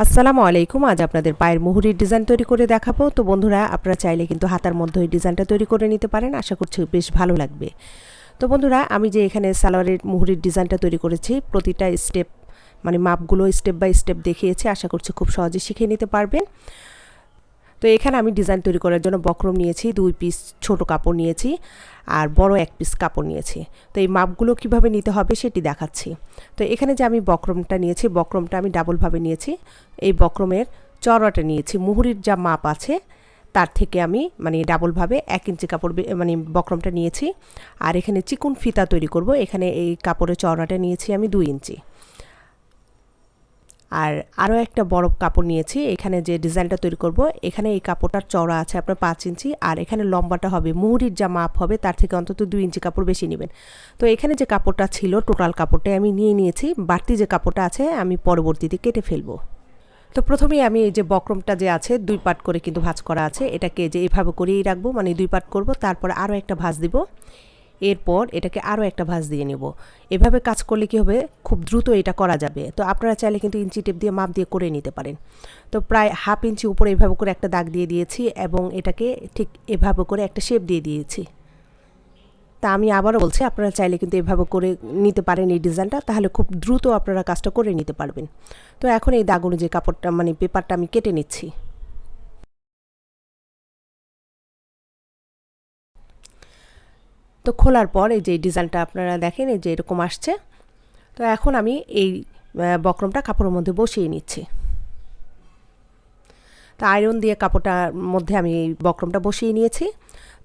আসসালামু আলাইকুম। আজ আপনাদের পায়ের মুহুরির ডিজাইন তৈরি করে দেখাবো। তো বন্ধুরা, আপনারা চাইলে কিন্তু হাতার মধ্যে ওই ডিজাইনটা তৈরি করে নিতে পারেন। আশা করছি বেশ ভালো লাগবে। তো বন্ধুরা, আমি যে এখানে সালোয়ারের মুহুরির ডিজাইনটা তৈরি করেছি, প্রতিটা স্টেপ মাপগুলো স্টেপ বাই স্টেপ দেখিয়েছি। আশা করছি খুব সহজে শিখে নিতে পারবেন। তো এখানে আমি ডিজাইন তৈরি করার জন্য বক্রম নিয়েছি, 2 পিস ছোট কাপড় নিয়েছি আর বড় 1 পিস কাপড় নিয়েছি। তো এই মাপগুলো কিভাবে নিতে হবে সেটি দেখাচ্ছি। তো এখানে যে আমি বক্রমটা নিয়েছি, বক্রমটা আমি ডাবলভাবে নিয়েছি। এই বক্রমের চওড়াটা নিয়েছি মুহুরির যা মাপ আছে তার থেকে আমি ডাবলভাবে 1 ইঞ্চি কাপড় বক্রমটা নিয়েছি। আর এখানে চিকন ফিতা তৈরি করব। এখানে এই কাপড়ের চওড়াটা নিয়েছি আমি 2 ইঞ্চি। আর আরও একটা বড় কাপড় নিয়েছি। এখানে যে ডিজাইনটা তৈরি করব, এখানে এই কাপড়টার চওড়া আছে আপনার 5 ইঞ্চি, আর এখানে লম্বাটা হবে মুহুরির যা মাপ হবে তার থেকে অন্তত 2 ইঞ্চি কাপড় বেশি নেবেন। তো এখানে যে কাপড়টা ছিল টোটাল কাপড়টাই আমি নিয়েছি। বাড়তি যে কাপড়টা আছে আমি পরবর্তীতে কেটে ফেলবো। তো প্রথমেই আমি এই যে বক্রমটা যে আছে 2 পার্ট করে কিন্তু ভাঁজ করা আছে, এটাকে যে এভাবে করেই রাখবো, 2 পার্ট করব। তারপর আরও একটা ভাঁজ দিব, এরপর এটাকে আরও একটা ভাঁজ দিয়ে নেব। এভাবে কাজ করলে কি হবে, খুব দ্রুত এটা করা যাবে। তো আপনারা চাইলে কিন্তু ইঞ্চি টেপ দিয়ে মাপ দিয়ে করে নিতে পারেন। তো প্রায় হাফ ইঞ্চি উপরে এভাবে করে একটা দাগ দিয়ে দিয়েছি এবং এটাকে ঠিক এভাবে করে একটা শেপ দিয়ে দিয়েছি। তা আমি আবারও বলছি, আপনারা চাইলে কিন্তু এভাবে করে নিতে পারেন এই ডিজাইনটা, তাহলে খুব দ্রুত আপনারা কাজটা করে নিতে পারবেন। তো এখন এই দাগ অনুযায়ী কাপড়টা পেপারটা আমি কেটে নিচ্ছি। তো খোলার পর এই যে ডিজাইনটা আপনারা দেখেন, এই যে এরকম আসছে। তো এখন আমি এই বক্রমটা কাপড়ের মধ্যে বসিয়ে নিচ্ছি। তো আয়রন দিয়ে কাপড়টার মধ্যে আমি এই বক্রমটা বসিয়ে নিয়েছি।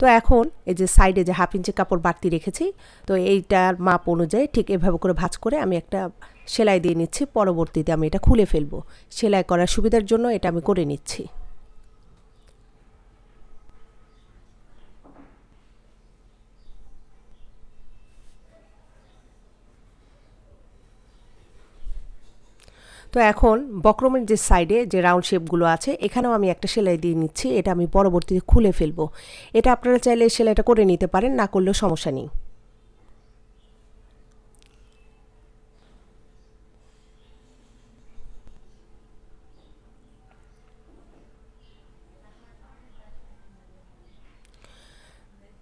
তো এখন এই যে সাইডে যে হাফ ইঞ্চি কাপড় বাড়তি রেখেছি, তো এইটার মাপ অনুযায়ী ঠিক এভাবে করে ভাঁজ করে আমি একটা সেলাই দিয়ে নিচ্ছি। পরবর্তীতে আমি এটা খুলে ফেলবো। সেলাই করার সুবিধার জন্য এটা আমি করে নিচ্ছি। তো এখন বক্রমের যে সাইডে যে রাউন্ড শেপগুলো আছে, এখানেও আমি একটা সেলাই দিয়ে নিচ্ছি। এটা আমি পরবর্তীতে খুলে ফেলবো। এটা আপনারা চাইলে সেলাইটা করে নিতে পারেন, না করলেও সমস্যা নেই।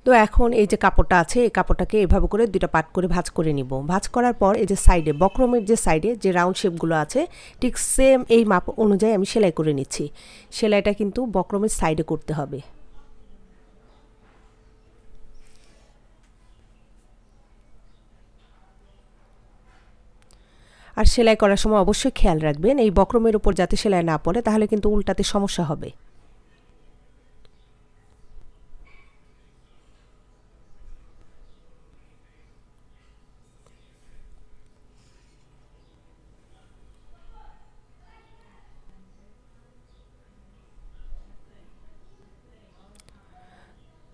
তো এখন এই যে কাপড়টা আছে, এই কাপড়টাকে এভাবে করে 2টা পার্ট করে ভাঁজ করে নিব। ভাঁজ করার পর এই যে সাইডে বক্রমের যে সাইডে যে রাউন্ড শেপগুলো আছে, ঠিক সেম এই মাপ অনুযায়ী আমি সেলাই করে নিচ্ছি। সেলাইটা কিন্তু বক্রমের সাইডে করতে হবে। আর সেলাই করার সময় অবশ্যই খেয়াল রাখবেন এই বক্রমের উপর যাতে সেলাই না পড়ে, তাহলে কিন্তু উল্টাতে সমস্যা হবে।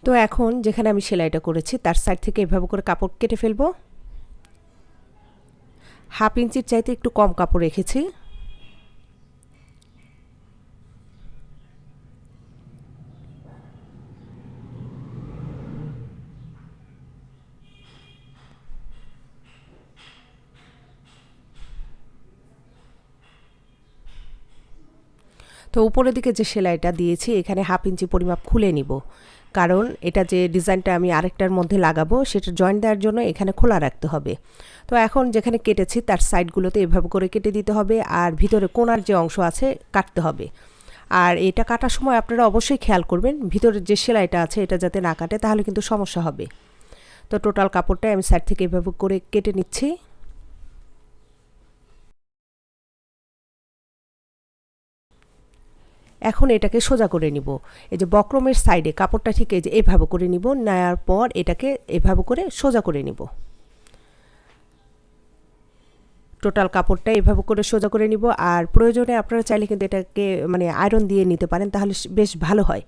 তো এখন যেখানে আমি সেলাইটা করেছি তার সাইড থেকে এভাবে করে কাপড় কেটে ফেলবো। হাফ ইঞ্চির চাইতে একটু কম কাপড় রেখেছি। তো উপরের দিকে যে সেলাইটা দিয়েছি, এখানে হাফ ইঞ্চি পরিমাপ খুলে নিব, কারণ এটা যে ডিজাইনটা আমি আরেকটার মধ্যে লাগাবো সেটা জয়েন্ট দেওয়ার জন্য এখানে খোলা রাখতে হবে। তো এখন যেখানে কেটেছি তার সাইডগুলোতে এভাবে করে কেটে দিতে হবে, আর ভিতরে কোণার যে অংশ আছে কাটতে হবে। আর এটা কাটার সময় আপনারা অবশ্যই খেয়াল করবেন ভিতরের যে সেলাইটা আছে এটা যাতে না কাটে, তাহলে কিন্তু সমস্যা হবে। তো টোটাল কাপড়টাই আমি সাইড থেকে এভাবে করে কেটে নিচ্ছি। এখন এটাকে সোজা করে নিব। এই যে বক্রমের সাইডে কাপড়টা ঠিক এই যে এভাবে করে নিব, নেওয়ার পর এটাকে এভাবে করে সোজা করে নিব। টোটাল কাপড়টা এভাবে করে সোজা করে নিব। আর প্রয়োজনে আপনারা চাইলে কিন্তু এটাকে আয়রন দিয়ে নিতে পারেন, তাহলে বেশ ভালো হয়।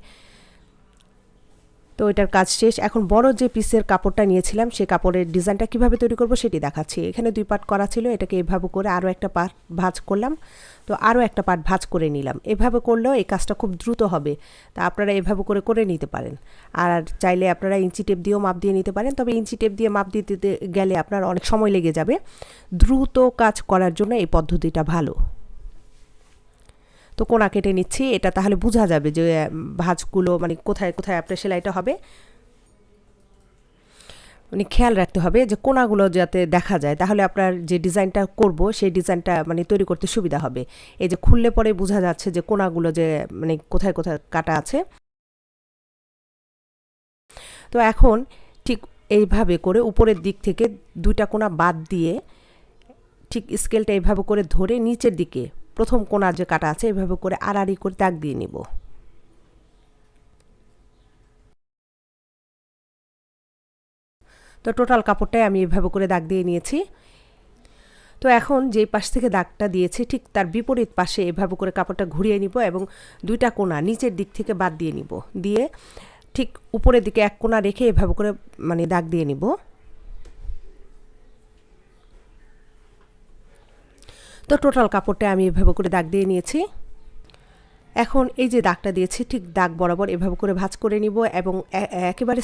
তো এটার কাজ শেষ। এখন বড় যে পিসের কাপড়টা নিয়েছিলাম সেই কাপড়ের ডিজাইনটা কিভাবে তৈরি করব সেটি দেখাচ্ছি। এখানে 2 পার্ট করা ছিল, এটাকে এভাবে করে আরও একটা পার্ট ভাঁজ করলাম। তো আরও একটা পার্ট ভাঁজ করে নিলাম। এভাবে করলেও এই কাজটা খুব দ্রুত হবে। তা আপনারা এভাবে করে করে নিতে পারেন। আর চাইলে আপনারা ইঞ্চি টেপ দিয়েও মাপ দিয়ে নিতে পারেন, তবে ইঞ্চি টেপ দিয়ে মাপ দিতে গেলে আপনার অনেক সময় লেগে যাবে। দ্রুত কাজ করার জন্য এই পদ্ধতিটা ভালো। তো কোনা কেটে নিচ্ছি, এটা তাহলে বোঝা যাবে যে ভাঁজগুলো মানে কোথায় কোথায় আপনার সেলাইটা হবে। মানে খেয়াল রাখতে হবে যে কোনাগুলো যাতে দেখা যায়, তাহলে আপনার যে ডিজাইনটা করব সেই ডিজাইনটা মানে তৈরি করতে সুবিধা হবে। এই যে খুললে পরে বোঝা যাচ্ছে যে কোনাগুলো যে মানে কোথায় কোথায় কাটা আছে। তো এখন ঠিক এইভাবে করে উপরের দিক থেকে দুইটা কোনা বাদ দিয়ে ঠিক স্কেলটা এইভাবে করে ধরে নিচের দিকে প্রথম কোনা যে কাটা আছে এইভাবে করে আড়াআড়ি করে দাগ দিয়ে নিব। তো টোটাল কাপড়টাই আমি এভাবে করে দাগ দিয়ে নিয়েছি। তো এখন যেই পাশ থেকে দাগটা দিয়েছি ঠিক তার বিপরীত পাশে এভাবে করে কাপড়টা ঘুরিয়ে নিব এবং দুইটা কোনা নিচের দিক থেকে বাদ দিয়ে নিব, দিয়ে ঠিক উপরের দিকে এক কোনা রেখে এভাবে করে মানে দাগ দিয়ে নিব। তো টোটাল কাপড়টা আমি এভাবে করে দাগ দিয়ে নিয়েছি। এখন এই যে দাগটা দিয়েছি ঠিক দাগ বরাবর এভাবে করে ভাঁজ করে নিব এবং একেবারে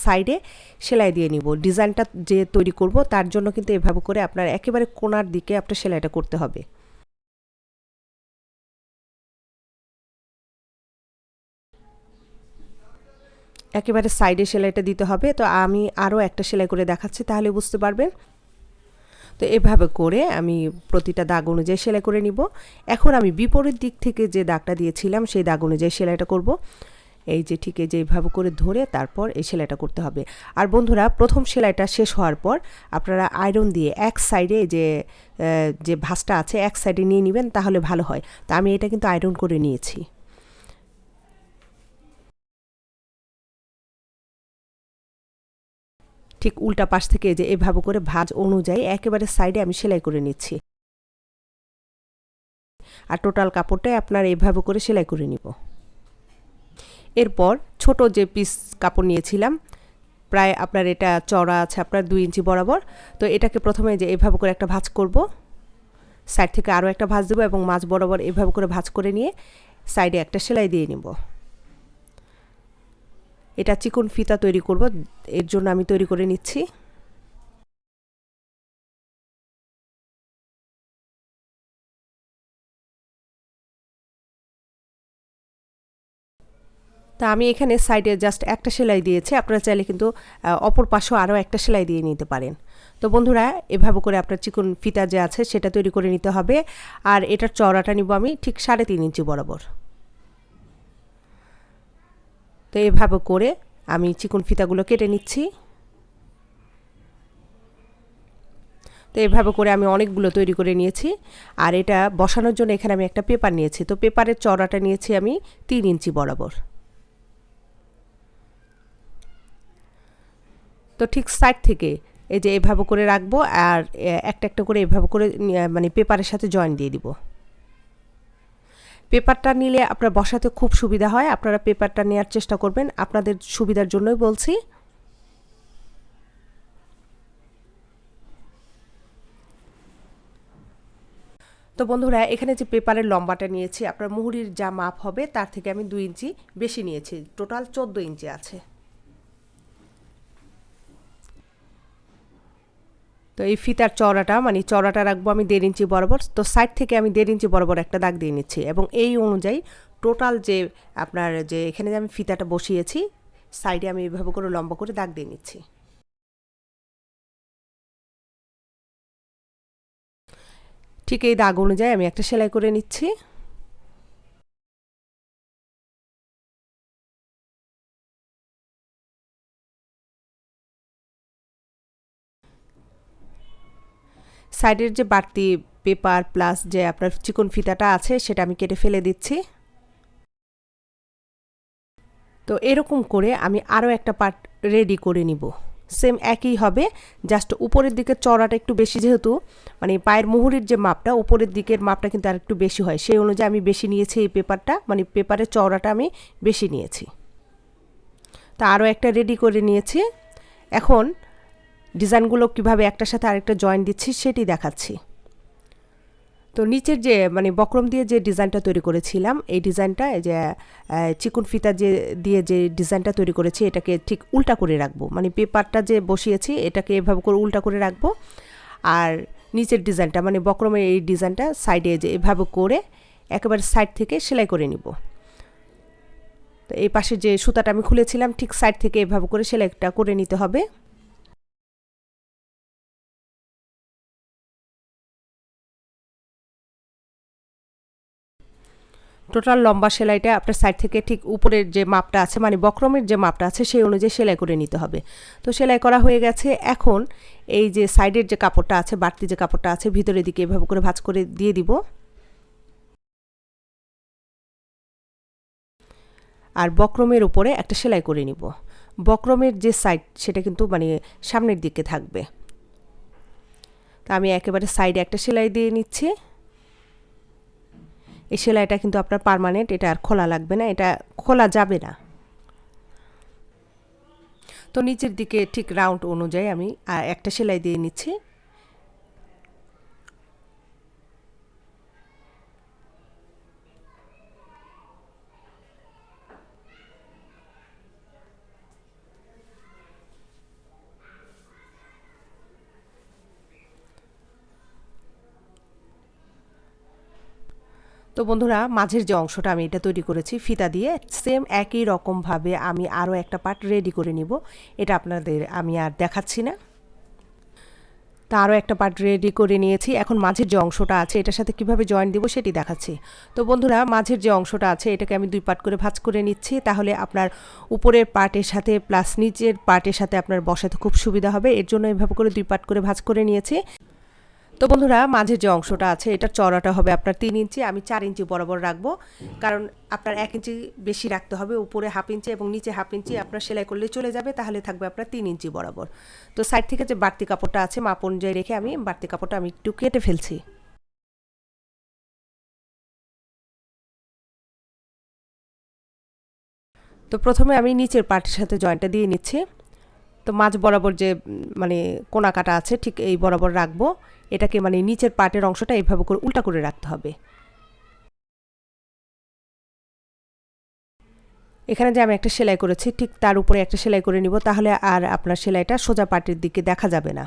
সাইডে সেলাই দিয়ে নিব। ডিজাইনটা যে তৈরি করব তার জন্য কিন্তু এভাবে করে আপনার একেবারে কোণার দিকে আপনার সেলাইটা করতে হবে। একেবারে সাইডে সেলাইটা দিতে হবে। তো আমি আরও একটা সেলাই করে দেখাচ্ছি, তাহলে বুঝতে পারবেন। তো এভাবে করে আমি প্রতিটা দাগ অনুযায়ী সেলাই করে নিব। এখন আমি বিপরীত দিক থেকে যে দাগটা দিয়েছিলাম সেই দাগ অনুযায়ী সেলাইটা করব। এই যে ঠিক এই যে এইভাবে করে ধরে তারপর এই সেলাইটা করতে হবে। আর বন্ধুরা, প্রথম সেলাইটা শেষ হওয়ার পর আপনারা আয়রন দিয়ে এক সাইডে যে ভাঁজটা আছে এক সাইডে নিয়ে নেবেন, তাহলে ভালো হয়। তা আমি এটা কিন্তু আয়রন করে নিয়েছি। ঠিক উল্টা পাশ থেকে যে এভাবে করে ভাঁজ অনুযায়ী একেবারে সাইডে আমি সেলাই করে নিচ্ছি। আর টোটাল কাপড়টাই আপনার এইভাবে করে সেলাই করে নিব। এরপর ছোট যে পিস কাপড় নিয়েছিলাম, প্রায় আপনার এটা চওড়া আছে আপনার 2 ইঞ্চি বরাবর। তো এটাকে প্রথমে যে এভাবে করে একটা ভাঁজ করব, সাইড থেকে আরও একটা ভাঁজ দেবো এবং মাঝ বরাবর এভাবে করে ভাঁজ করে নিয়ে সাইডে একটা সেলাই দিয়ে নিব। এটা চিকন ফিতা তৈরি করব, এর জন্য আমি তৈরি করে নিচ্ছি। তা আমি এখানে সাইডে জাস্ট একটা সেলাই দিয়েছি, আপনারা চাইলে কিন্তু অপর পাশেও আরও একটা সেলাই দিয়ে নিতে পারেন। তো বন্ধুরা, এভাবে করে আপনার চিকন ফিতা যে আছে সেটা তৈরি করে নিতে হবে। আর এটার চওড়াটা নিব আমি ঠিক 3.5 ইঞ্চি বরাবর। তো এভাবে করে আমি চিকন ফিতাগুলো কেটে নিচ্ছি। তো এভাবে করে আমি অনেকগুলো তৈরি করে নিয়েছি। আর এটা বসানোর জন্য এখানে আমি একটা পেপার নিয়েছি। তো পেপারের চওড়াটা নিয়েছি আমি 3 ইঞ্চি বরাবর। তো ঠিক সাইড থেকে এই যে এভাবে করে রাখবো আর একটা একটা করে এভাবে করে মানে পেপারের সাথে জয়েন দিয়ে দিব। পেপারটা নিলে আপনার বসাতে খুব সুবিধা হয়, আপনারা পেপারটা নেওয়ার চেষ্টা করবেন, আপনাদের সুবিধার জন্যই বলছি। তো বন্ধুরা, এখানে যে পেপারের লম্বাটা নিয়েছি আপনার মুহুরির যা মাপ হবে তার থেকে আমি 2 ইঞ্চি বেশি নিয়েছি, টোটাল 14 ইঞ্চি আছে। তো এই ফিতার চওড়াটা মানে চওড়াটা রাখবো আমি 1.5 ইঞ্চি বরাবর। তো সাইড থেকে আমি 1.5 ইঞ্চি বরাবর একটা দাগ দিয়ে নিচ্ছি এবং এই অনুযায়ী টোটাল যে আপনার যে এখানে যে আমি ফিতাটা বসিয়েছি সাইডে আমি এইভাবে করে লম্বা করে দাগ দিয়ে নিচ্ছি। ঠিক এই দাগ অনুযায়ী আমি একটা সেলাই করে নিচ্ছি। সাইডের যে বাড়তি পেপার প্লাস যে আপনার চিকন ফিতাটা আছে সেটা আমি কেটে ফেলে দিচ্ছি। তো এরকম করে আমি আরও একটা পার্ট রেডি করে নিব, সেম একই হবে, জাস্ট উপরের দিকে চওড়াটা একটু বেশি, যেহেতু মানে পায়ের মুহুরির যে মাপটা উপরের দিকের মাপটা কিন্তু আর একটু বেশি হয়, সেই অনুযায়ী আমি বেশি নিয়েছি এই পেপারটা, মানে পেপারের চওড়াটা আমি বেশি নিয়েছি। তো আরও একটা রেডি করে নিয়েছি। এখন ডিজাইনগুলো কিভাবে একটার সাথে আরেকটা জয়েন দিচ্ছি সেটি দেখাচ্ছি। তো নিচের যে মানে বক্রম দিয়ে যে ডিজাইনটা তৈরি করেছিলাম এই ডিজাইনটা এই যে চিকন ফিতা দিয়ে যে ডিজাইনটা তৈরি করেছি এটাকে ঠিক উল্টা করে রাখবো, মানে পেপারটা যে বসিয়েছি এটাকে এভাবে করে উল্টা করে রাখবো। আর নিচের ডিজাইনটা মানে বক্রমের এই ডিজাইনটা সাইডে যে এভাবে করে একেবারে সাইড থেকে সেলাই করে নিব। তো এই পাশে যে সুতাটা আমি খুলেছিলাম ঠিক সাইড থেকে এভাবে করে সেলাইটা করে নিতে হবে। টোটাল লম্বা সেলাইটা আপনার সাইড থেকে ঠিক উপরের যে মাপটা আছে মানে বক্রমের যে মাপটা আছে সেই অনুযায়ী সেলাই করে নিতে হবে। তো সেলাই করা হয়ে গেছে। এখন এই যে সাইডের যে কাপড়টা আছে, বাড়তি যে কাপড়টা আছে, ভিতরের দিকে এভাবে করে ভাঁজ করে দিয়ে দিব। আর বক্রমের উপরে একটা সেলাই করে নিব। বক্রমের যে সাইড সেটা কিন্তু মানে সামনের দিকে থাকবে। তো আমি একেবারে সাইডে একটা সেলাই দিয়ে নিচ্ছি। এই সেলাইটা কিন্তু আপনার পার্মানেন্ট, এটা আর খোলা লাগবে না, এটা খোলা যাবে না। তো নিচের দিকে ঠিক রাউন্ড অনুযায়ী আমি একটা সেলাই দিয়ে নিচ্ছি। তো বন্ধুরা, মাঝের যে অংশটা আমি এটা তৈরি করেছি ফিতা দিয়ে, সেম একই রকমভাবে আমি আরও একটা পার্ট রেডি করে নিব। এটা আপনাদের আমি আর দেখাচ্ছি না। তো আরও একটা পার্ট রেডি করে নিয়েছি। এখন মাঝের যে অংশটা আছে এটার সাথে কিভাবে জয়েন দিব সেটি দেখাচ্ছি। তো বন্ধুরা, মাঝের যে অংশটা আছে এটাকে আমি 2 পার্ট করে ভাঁজ করে নিচ্ছি। তাহলে আপনার উপরের পার্টের সাথে প্লাস নিচের পার্টের সাথে আপনার বসাতে খুব সুবিধা হবে। এর জন্য এভাবে করে 2 পার্ট করে ভাঁজ করে নিয়েছি। তো বন্ধুরা, মাঝের যে অংশটা আছে এটা চওড়াটা হবে আপনার 3 ইঞ্চি, আমি 4 ইঞ্চি বরাবর রাখবো। কারণ আপনার 1 ইঞ্চি বেশি রাখতে হবে, উপরে হাফ ইঞ্চি এবং নিচে হাফ ইঞ্চি আপনার সেলাই করলে চলে যাবে, তাহলে থাকবে আপনার 3 ইঞ্চি বরাবর। তো সাইড থেকে যে বাড়তি কাপড়টা আছে মাপ অনুযায়ী রেখে আমি বাড়তি কাপড়টা আমি একটু কেটে ফেলছি। তো প্রথমে আমি নিচের পার্টের সাথে জয়েন্টটা দিয়ে নিচ্ছি। তো মাঝ বরাবর যে মানে কোনা কাটা আছে ঠিক এই বরাবর রাখবো। এটাকে মানে নিচের পার্টের অংশটা এইভাবে করে উল্টা করে রাখতে হবে। এখানে যে আমি একটা সেলাই করেছি ঠিক তার উপরে একটা সেলাই করে নিব, তাহলে আর আপনার সেলাইটা সোজা পার্টের দিকে দেখা যাবে না।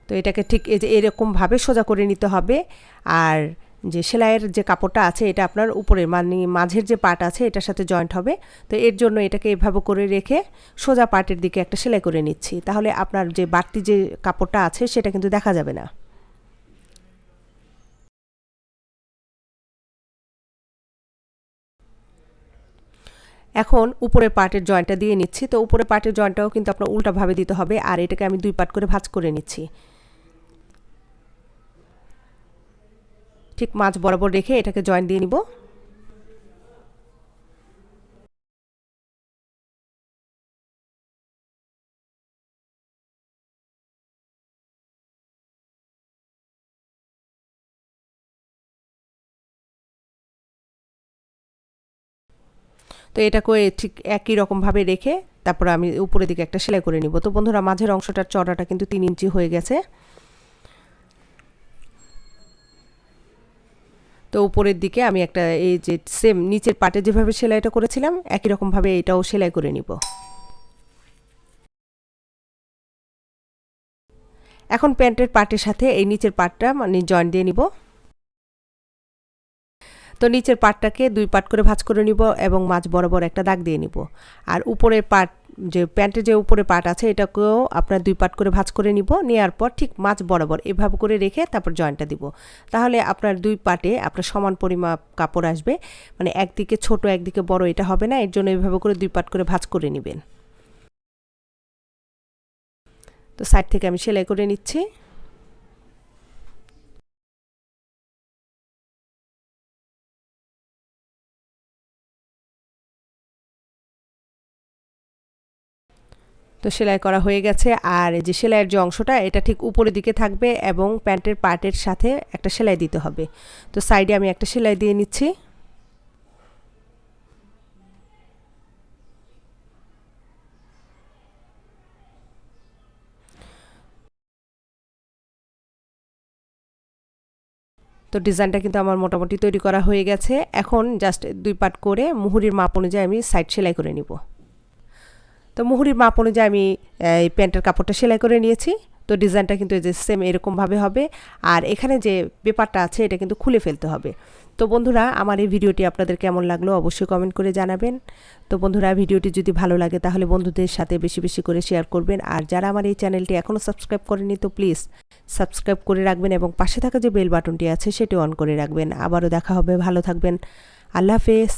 তো এটাকে ঠিক এই যে এরকমভাবে সোজা করে নিতে হবে। আর যে সেলাইয়ের যে কাপড়টা আছে এটা আপনার উপরে মানে মাঝের যে পার্ট আছে এটার সাথে জয়েন্ট হবে। তো এর জন্য এটাকে এভাবে করে রেখে সোজা পার্টের দিকে একটা সেলাই করে নিচ্ছি, তাহলে আপনার যে বাড়তি যে কাপড়টা আছে সেটা কিন্তু দেখা যাবে না। এখন উপরের পার্টের জয়েন্টটা দিয়ে নিচ্ছি। তো উপরের পার্টের জয়েন্টটাও কিন্তু আপনার উল্টাভাবে দিতে হবে। আর এটাকে আমি 2 পার্ট করে ভাঁজ করে নিচ্ছি। ঠিক মাঝ বরাবর রেখে এটাকে জয়েন্ট দিয়ে নিব। তো এটাকে ঠিক একই রকমভাবে রেখে তারপর আমি উপরের দিকে একটা সেলাই করে নিব। তো বন্ধুরা, মাঝের অংশটার চওড়াটা কিন্তু 3 ইঞ্চি হয়ে গেছে। তো উপরের দিকে আমি একটা এই যে সেম নিচের পাটে যেভাবে সেলাইটা করেছিলাম একই রকমভাবে এটাও সেলাই করে নিব। এখন প্যান্টের পার্টের সাথে এই নিচের পার্টটা মানে জয়েন্ট দিয়ে নিব। তো নিচের পার্টটাকে 2 পার্ট করে ভাঁজ করে নিব এবং মাঝ বরাবর একটা দাগ দিয়ে নিব। আর উপরের পার্ট যে প্যান্টের যে উপরে পার্ট আছে এটাকেও আপনার 2 পার্ট করে ভাঁজ করে নিব। নেওয়ার পর ঠিক মাঝ বরাবর এভাবে করে রেখে তারপর জয়েন্টটা দিব। তাহলে আপনার 2 পার্টে আপনার সমান পরিমাপ কাপড় আসবে, মানে একদিকে ছোট একদিকে বড় এটা হবে না। এর জন্য এভাবে করে 2 পার্ট করে ভাঁজ করে নেবেন। তো সাইড থেকে আমি সেলাই করে নিচ্ছি। তো সেলাই করা হয়ে গেছে। আর এই যে সেলাইয়ের যে অংশটা এটা ঠিক উপরের দিকে থাকবে এবং প্যান্টের পার্টের সাথে একটা সেলাই দিতে হবে। তো সাইডে আমি একটা সেলাই দিয়ে নিচ্ছি। তো ডিজাইনটা কিন্তু আমার মোটামুটি তৈরি করা হয়ে গেছে। এখন জাস্ট 2 পার্ট করে মুহুরির মাপ অনুযায়ী আমি সাইড সেলাই করে নিব। তো মুহুরির মাপ অনুযায়ী আমি এই প্যান্টের কাপড়টা সেলাই করে নিয়েছি। তো ডিজাইনটা কিন্তু এই যে সেম এরকমভাবে হবে, আর এখানে যে পেপারটা আছে এটা কিন্তু খুলে ফেলতে হবে। তো বন্ধুরা, আমার এই ভিডিওটি আপনাদের কেমন লাগলো অবশ্যই কমেন্ট করে জানাবেন। তো বন্ধুরা, ভিডিওটি যদি ভালো লাগে তাহলে বন্ধুদের সাথে বেশি বেশি করে শেয়ার করবেন, আর যারা আমার এই চ্যানেলটি এখনও সাবস্ক্রাইব করেনি তো প্লিজ সাবস্ক্রাইব করে রাখবেন এবং পাশে থাকা যে বেল বাটনটি আছে সেটি অন করে রাখবেন। আবারও দেখা হবে, ভালো থাকবেন, আল্লাহ হাফেজ।